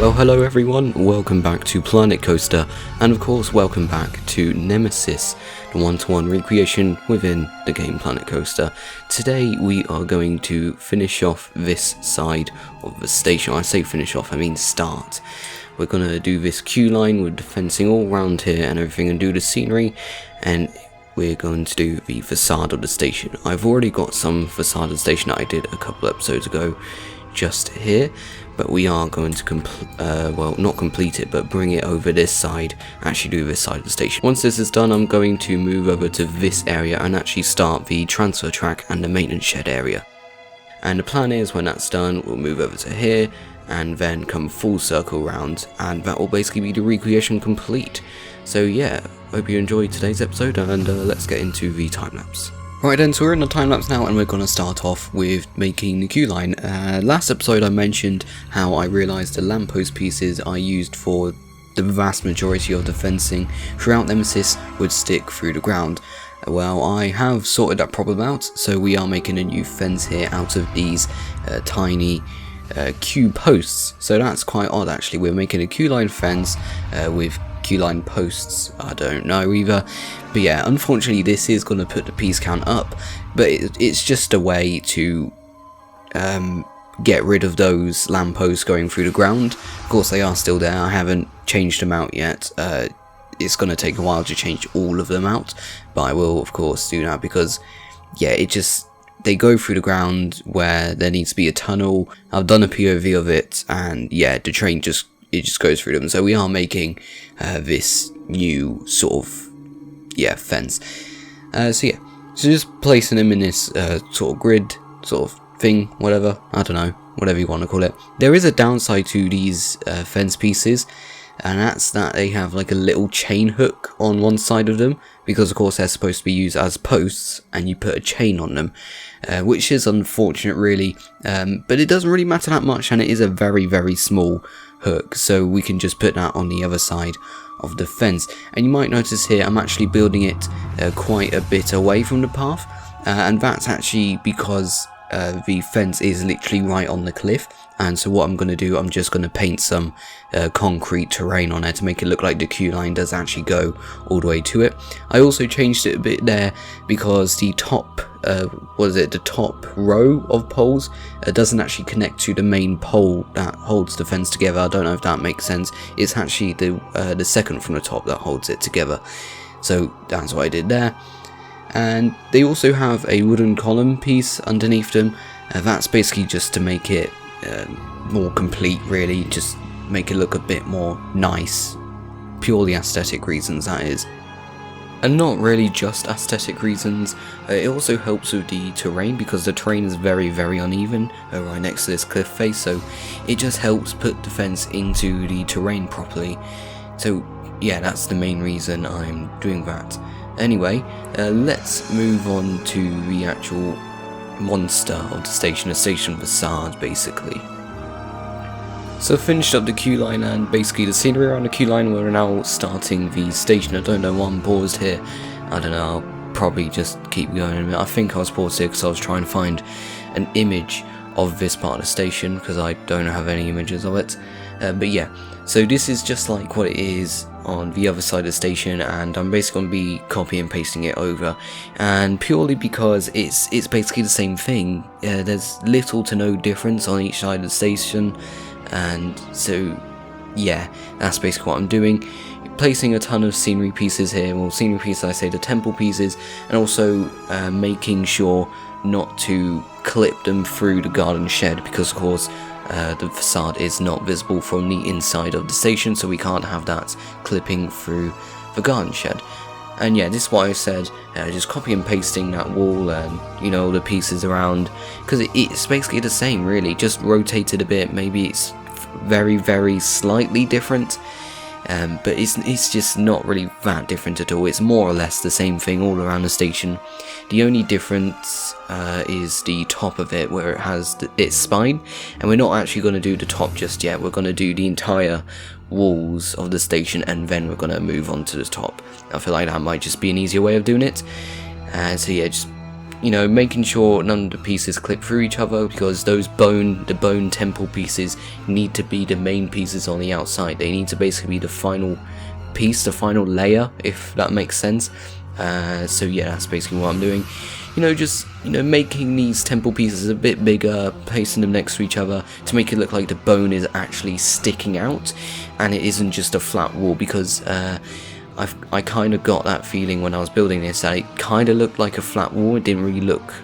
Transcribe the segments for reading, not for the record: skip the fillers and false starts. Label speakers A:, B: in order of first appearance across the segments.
A: Well, hello everyone, welcome back to Planet Coaster, and of course welcome back to Nemesis, the one-to-one recreation within the game Planet Coaster. Today we are going to finish off this side of the station. I say finish off, I mean start. We're going to do this queue line with the fencing all around here and everything, and do the scenery, and we're going to do the facade of the station. I've already got some facade of the station that I did a couple episodes ago just here, but we are going to well, not complete it, but bring it over this side, actually do this side of the station. Once this is done, I'm going to move over to this area and actually start the transfer track and the maintenance shed area. And the plan is, when that's done, we'll move over to here and then come full circle round, and that will basically be the recreation complete. So yeah, hope you enjoyed today's episode, and let's get into the time-lapse. Right then, so we're in the time-lapse now, and we're going to start off with making the queue line. Last episode I mentioned how I realised the lamppost pieces I used for the vast majority of the fencing throughout Nemesis would stick through the ground. Well, I have sorted that problem out, so we are making a new fence here out of these tiny queue posts. So that's quite odd actually. We're making a queue line fence with queue line posts. I don't know either, but yeah, unfortunately this is going to put the piece count up, but it's just a way to get rid of those lampposts going through the ground. Of course they are still there, I haven't changed them out yet. It's going to take a while to change all of them out, but I will of course do that, because yeah, they go through the ground where there needs to be a tunnel. I've done a POV of it, and yeah, the train just goes through them. So we are making this new sort of fence. So just placing them in this sort of grid sort of thing, whatever, I don't know, whatever you want to call it. There is a downside to these fence pieces, and that's that they have like a little chain hook on one side of them, because of course they're supposed to be used as posts and you put a chain on them, which is unfortunate really, but it doesn't really matter that much, and it is a very, very small hook, so we can just put that on the other side of the fence. And you might notice here I'm actually building it quite a bit away from the path, and that's actually because the fence is literally right on the cliff. And so what I'm going to do, I'm just going to paint some concrete terrain on it to make it look like the queue line does actually go all the way to it. I also changed it a bit there because the top, the top row of poles doesn't actually connect to the main pole that holds the fence together. I don't know if that makes sense. It's actually the second from the top that holds it together. So that's what I did there. And they also have a wooden column piece underneath them. That's basically just to make it more complete, really, just make it look a bit more nice, purely aesthetic reasons that is, and not really just aesthetic reasons. It also helps with the terrain, because the terrain is very, very uneven right next to this cliff face, so it just helps put the fence into the terrain properly. So yeah, that's the main reason I'm doing that. Anyway, let's move on to the actual monster of the station facade, basically. So finished up the queue line and basically the scenery around the queue line. We're now starting the station. I don't know why I'm paused here. I don't know, I'll probably just keep going in a minute. I think I was paused here because I was trying to find an image of this part of the station, because I don't have any images of it. But yeah, so this is just like what it is on the other side of the station, and I'm basically going to be copy and pasting it over, and purely because it's basically the same thing. There's little to no difference on each side of the station, and so yeah, that's basically what I'm doing. Placing a ton of scenery pieces here, well, scenery pieces, I say the temple pieces, and also making sure not to clip them through the garden shed, because of course the facade is not visible from the inside of the station, so we can't have that clipping through the garden shed. And yeah, this is what I said, just copy and pasting that wall and, you know, the pieces around, because it's basically the same really, just rotated a bit. Maybe it's very, very slightly different, but it's just not really that different at all. It's more or less the same thing all around the station. The only difference is the top of it, where it has its spine, and we're not actually going to do the top just yet. We're going to do the entire walls of the station, and then we're going to move on to the top. I feel like that might just be an easier way of doing it. So yeah, just you know, making sure none of the pieces clip through each other, because the bone temple pieces need to be the main pieces on the outside. They need to basically be the final piece, the final layer, if that makes sense. So yeah, that's basically what I'm doing. You know, just, you know, making these temple pieces a bit bigger, placing them next to each other to make it look like the bone is actually sticking out and it isn't just a flat wall, because I kind of got that feeling when I was building this, that it kind of looked like a flat wall. It didn't really look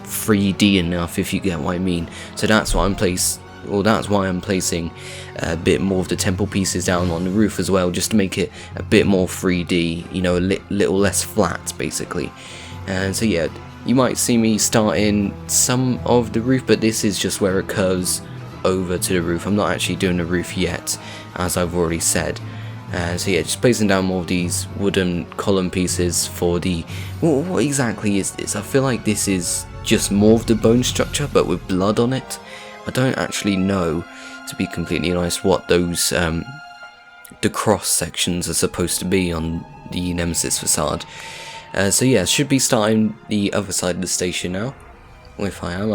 A: 3D enough, if you get what I mean. So that's why I'm placing a bit more of the temple pieces down on the roof as well, just to make it a bit more 3D, you know, a little less flat basically. And so yeah, you might see me starting some of the roof, but this is just where it curves over to the roof. I'm not actually doing the roof yet, as I've already said. So yeah, just placing down more of these wooden column pieces for the... what exactly is this? I feel like this is just more of the bone structure, but with blood on it. I don't actually know, to be completely honest, what those the cross sections are supposed to be on the Nemesis facade. So yeah, should be starting the other side of the station now. If I am,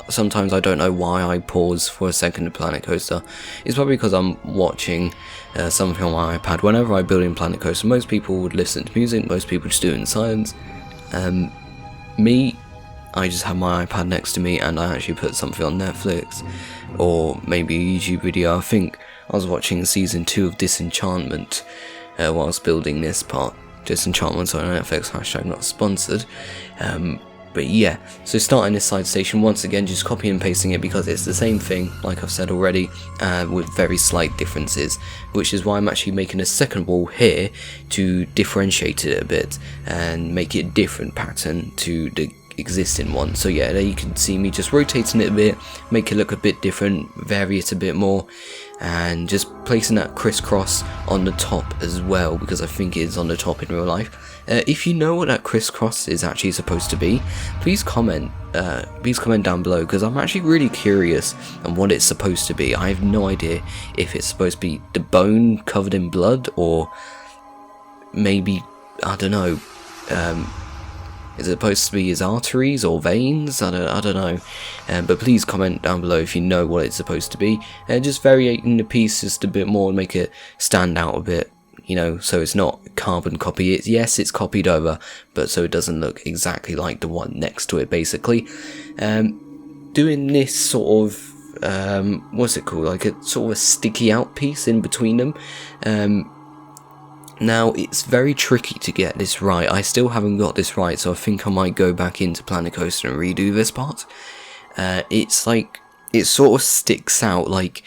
A: sometimes I don't know why I pause for a second to Planet Coaster. It's probably because I'm watching something on my iPad. Whenever I build in Planet Coaster, most people would listen to music, most people just do it in silence. Me, I just have my iPad next to me and I actually put something on Netflix, or maybe a YouTube video. I think I was watching season 2 of Disenchantment whilst building this part. Disenchantment's on Netflix, hashtag not sponsored. But yeah, so starting this side station, once again just copy and pasting it, because it's the same thing, like I've said already, with very slight differences, which is why I'm actually making a second wall here to differentiate it a bit and make it a different pattern to the existing one. So yeah, there you can see me just rotating it a bit, make it look a bit different, vary it a bit more, and just placing that crisscross on the top as well, because I think it is on the top in real life. If you know what that crisscross is actually supposed to be, please comment down below, because I'm actually really curious on what it's supposed to be. I have no idea if it's supposed to be the bone covered in blood, or maybe, I don't know, is it supposed to be his arteries or veins? I don't know. But please comment down below if you know what it's supposed to be. Just varying the piece just a bit more and make it stand out a bit, you know, so it's not carbon copy. Yes, it's copied over, but so it doesn't look exactly like the one next to it, basically. Doing this sort of, what's it called? Like a sort of a sticky out piece in between them. Now, it's very tricky to get this right. I still haven't got this right, so I think I might go back into Planet Coaster and redo this part. It's like, it sort of sticks out like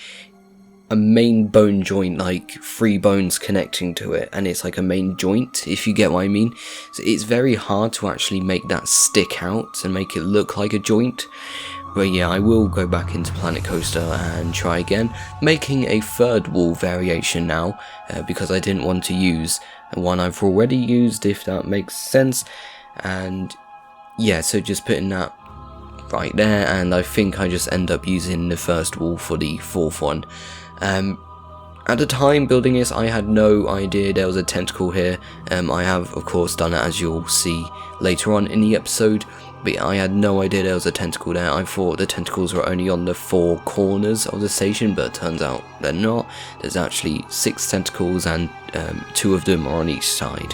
A: a main bone joint, like 3 bones connecting to it, and it's like a main joint, if you get what I mean. So it's very hard to actually make that stick out and make it look like a joint. But yeah, I will go back into Planet Coaster and try again, making a third wall variation now, because I didn't want to use one I've already used, if that makes sense. And yeah, so just putting that right there, and I think I just end up using the first wall for the 4th one. At the time building this, I had no idea there was a tentacle here. I have of course done it, as you'll see later on in the episode, but I had no idea there was a tentacle there. I thought the tentacles were only on the 4 corners of the station, but it turns out they're not. There's actually 6 tentacles, and 2 of them are on each side.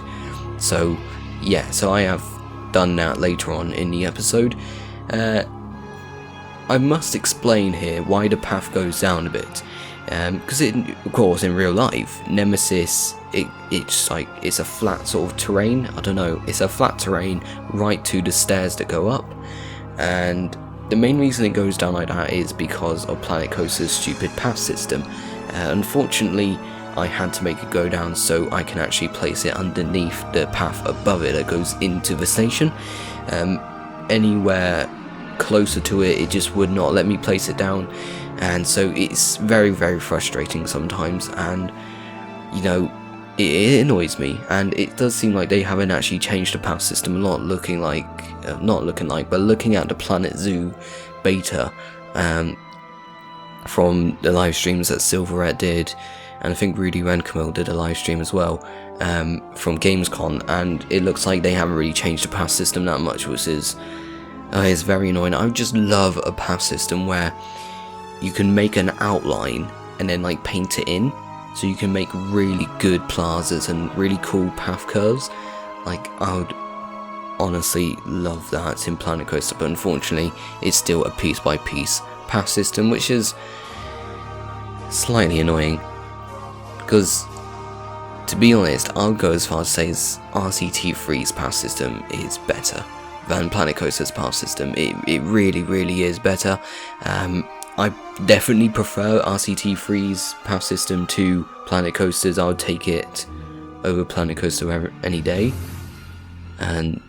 A: So yeah, so I have done that later on in the episode. I must explain here why the path goes down a bit. Because of course in real life, Nemesis, it's a flat sort of terrain. I don't know, it's a flat terrain right to the stairs that go up, and the main reason it goes down like that is because of Planet Coaster's stupid path system. Unfortunately, I had to make it go down so I can actually place it underneath the path above it that goes into the station. Anywhere closer to it, it just would not let me place it down. And so it's very, very frustrating sometimes, and you know, it annoys me. And it does seem like they haven't actually changed the path system a lot, looking at the Planet Zoo beta from the live streams that Silverette did, and I think Rudy Renkamil did a live stream as well from Gamescom, and it looks like they haven't really changed the path system that much, which is It's very annoying. I just love a path system where you can make an outline and then like paint it in, so you can make really good plazas and really cool path curves. Like, I would honestly love that in Planet Coaster, but unfortunately it's still a piece by piece path system, which is slightly annoying, because to be honest, I'll go as far as to say RCT3's path system is better than Planet Coaster's path system. It really is better. I definitely prefer RCT3's path system to Planet Coaster's. I would take it over Planet Coaster any day, and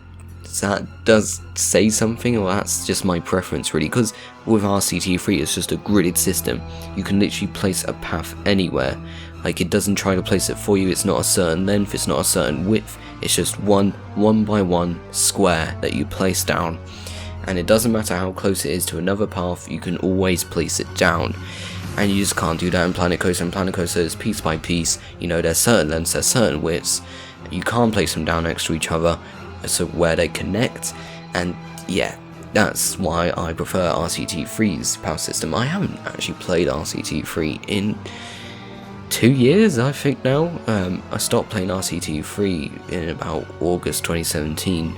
A: that does say something, or that's just my preference really, because with RCT3 it's just a gridded system. You can literally place a path anywhere. Like, it doesn't try to place it for you. It's not a certain length, it's not a certain width, it's just one by one square that you place down, and it doesn't matter how close it is to another path, you can always place it down. And you just can't do that in Planet Coaster. And Planet Coaster is piece by piece, you know, there's certain lengths, there's certain widths, you can't place them down next to each other, so where they connect. And yeah, that's why I prefer RCT3's path system. I haven't actually played RCT3 in 2 years, I think now. I stopped playing RCT3 in about August 2017,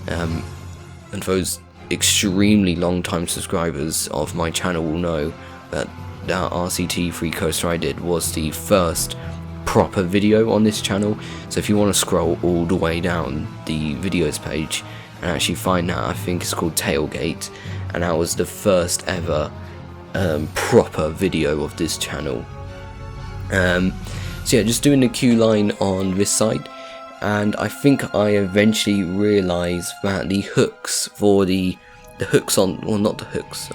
A: and those extremely long time subscribers of my channel will know that that RCT3 coaster I did was the first proper video on this channel. So if you want to scroll all the way down the videos page and actually find that, I think it's called Tailgate, and that was the first ever proper video of this channel. So yeah, just doing the queue line on this side, and I think I eventually realised that the hooks for the hooks on, well, not the hooks,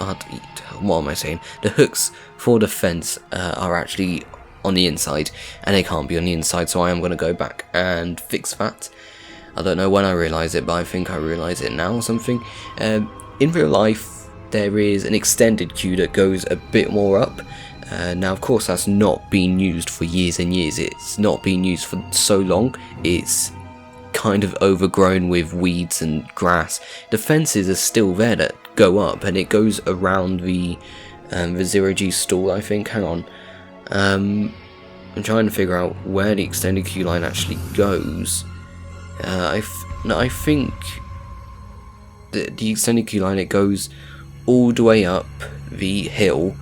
A: what am I saying? The hooks for the fence are actually on the inside, and they can't be on the inside, so I am going to go back and fix that. I don't know when I realised it, but I think I realise it now or something. In real life, there is an extended queue that goes a bit more up. Now, of course, that's not been used for years and years. It's not been used for so long. It's kind of overgrown with weeds and grass. The fences are still there that go up, and it goes around the 0G stall, I think. Hang on. I'm trying to figure out where the extended queue line actually goes. I think the extended queue line, it goes all the way up the hill,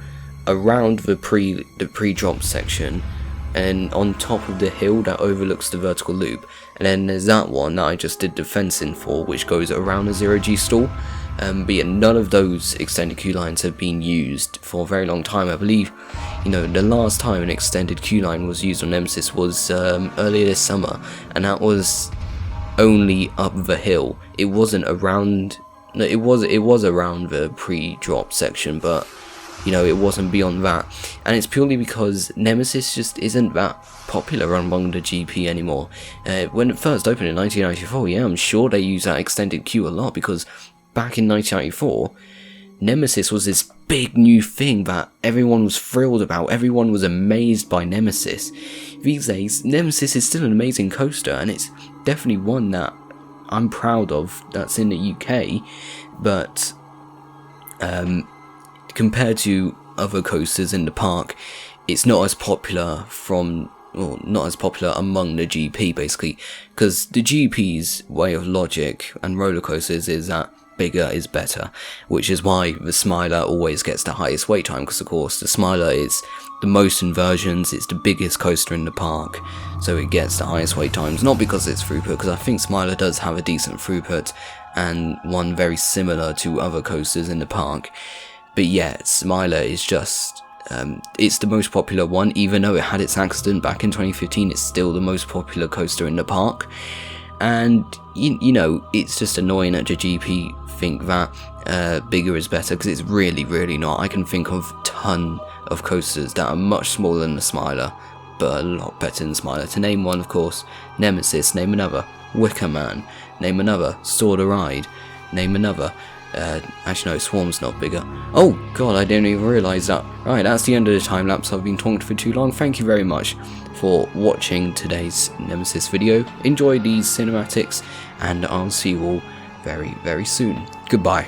A: around the pre-drop section, and on top of the hill that overlooks the vertical loop. And then there's that one that I just did the fencing for, which goes around the 0G stall. But yeah, none of those extended queue lines have been used for a very long time. I believe, you know, the last time an extended queue line was used on Nemesis was earlier this summer, and that was only up the hill. It wasn't around. No, it was around the pre-drop section, but you know, it wasn't beyond that. And it's purely because Nemesis just isn't that popular among the GP anymore. When it first opened in 1994, yeah, I'm sure they used that extended queue a lot, because back in 1994, Nemesis was this big new thing that everyone was thrilled about. Everyone was amazed by Nemesis. These days, Nemesis is still an amazing coaster, and it's definitely one that I'm proud of that's in the UK, but compared to other coasters in the park, it's not as popular not as popular among the GP, basically, because the GP's way of logic and roller coasters is that bigger is better, which is why the Smiler always gets the highest wait time, because of course the Smiler is the most inversions, it's the biggest coaster in the park, so it gets the highest wait times, not because it's throughput, because I think Smiler does have a decent throughput, and one very similar to other coasters in the park. But yeah, Smiler is just, it's the most popular one. Even though it had its accident back in 2015, it's still the most popular coaster in the park. And, you know, it's just annoying that the GP think that bigger is better, because it's really not. I can think of a ton of coasters that are much smaller than the Smiler, but a lot better than Smiler. To name one, of course, Nemesis, name another, Wicker Man, name another, Sword of Ride, name another. Actually no, Swarm's not bigger. Oh god, I didn't even realise that. Right, that's the end of the time lapse. I've been talking for too long. Thank you very much for watching today's Nemesis video. Enjoy these cinematics, and I'll see you all very, very soon. Goodbye.